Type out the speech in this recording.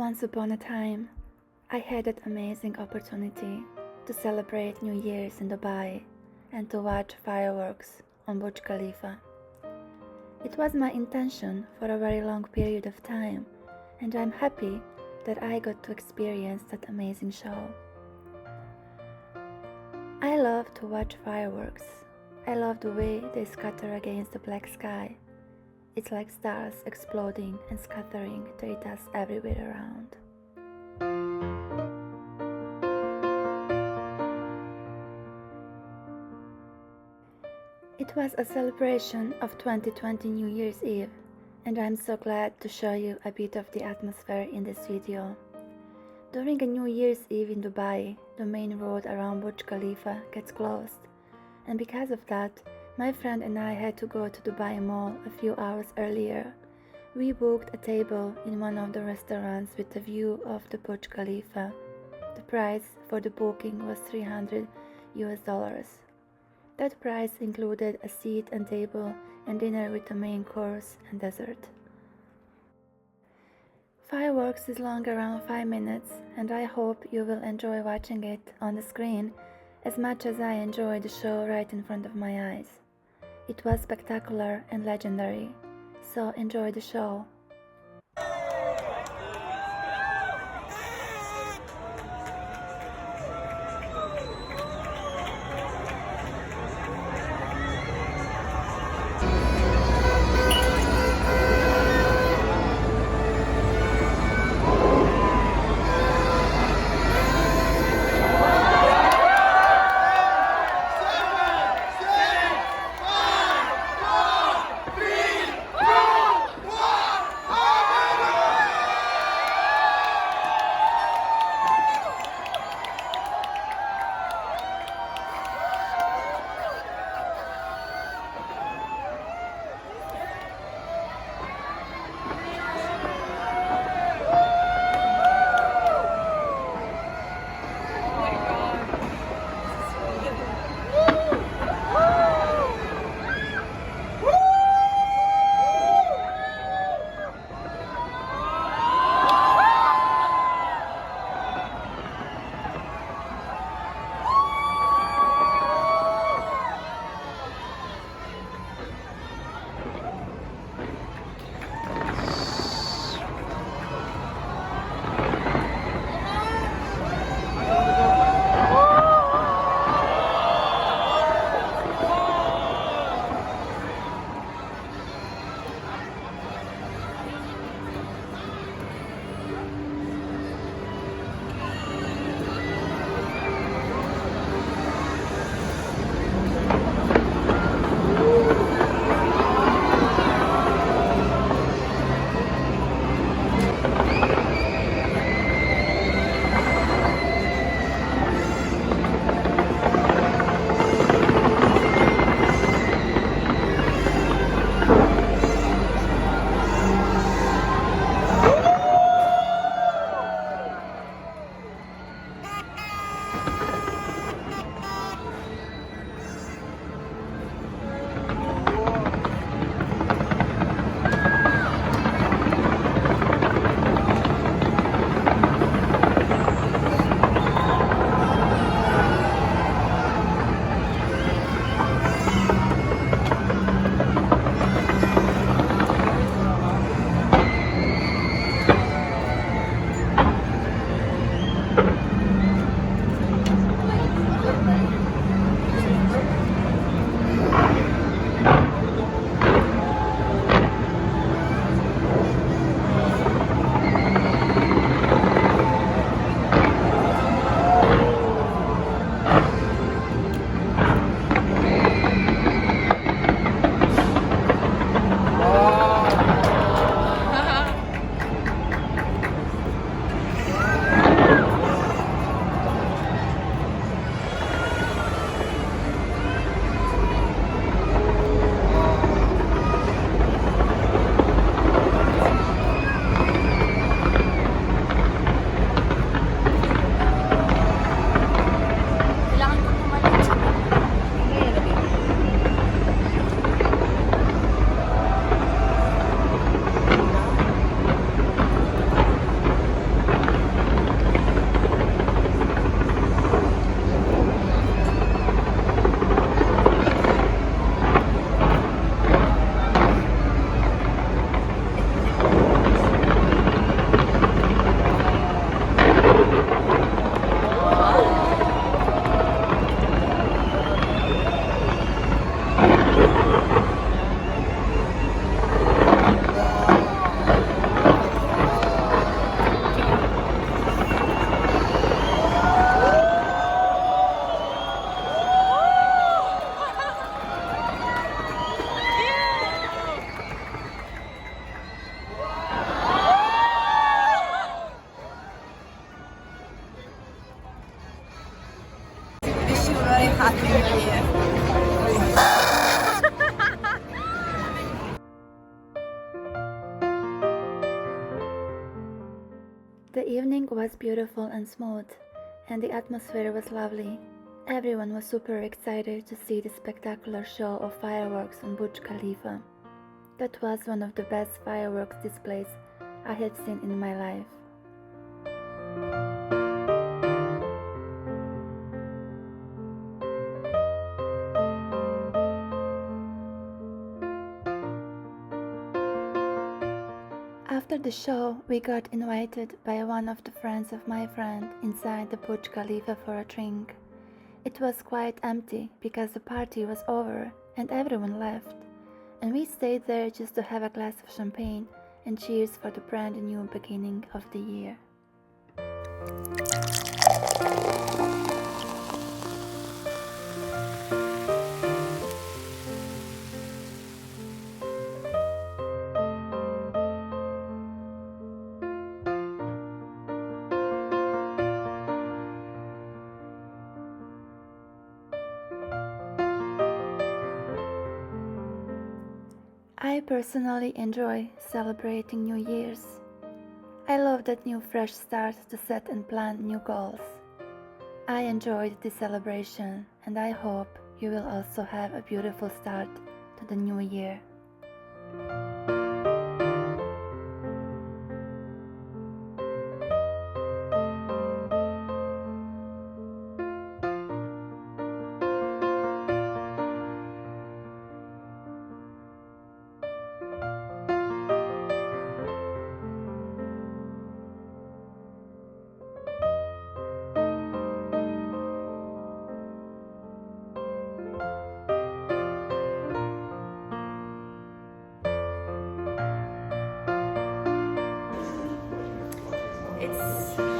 Once upon a time, I had that amazing opportunity to celebrate New Year's in Dubai and to watch fireworks on Burj Khalifa. It was my intention for a very long period of time, and I'm happy that I got to experience that amazing show. I love to watch fireworks. I love the way they scatter against the black sky. It's like stars exploding and scattering their dust everywhere around. It was a celebration of 2020 New Year's Eve, and I'm so glad to show you a bit of the atmosphere in this video. During a New Year's Eve in Dubai, the main road around Burj Khalifa gets closed, and because of that, my friend and I had to go to Dubai Mall a few hours earlier. We booked a table in one of the restaurants with a view of the Burj Khalifa. The price for the booking was $300 US. That price included a seat and table and dinner with the main course and dessert. Fireworks is long around 5 minutes, and I hope you will enjoy watching it on the screen as much as I enjoyed the show right in front of my eyes. It was spectacular and legendary, so enjoy the show. The evening was beautiful and smooth, and the atmosphere was lovely. Everyone was super excited to see the spectacular show of fireworks on Burj Khalifa. That was one of the best fireworks displays I had seen in my life. After the show, we got invited by one of the friends of my friend inside the Burj Khalifa for a drink. It was quite empty because the party was over and everyone left, and we stayed there just to have a glass of champagne and cheers for the brand new beginning of the year. I personally enjoy celebrating New Year's. I love that new fresh start to set and plan new goals. I enjoyed the celebration and I hope you will also have a beautiful start to the new year. It's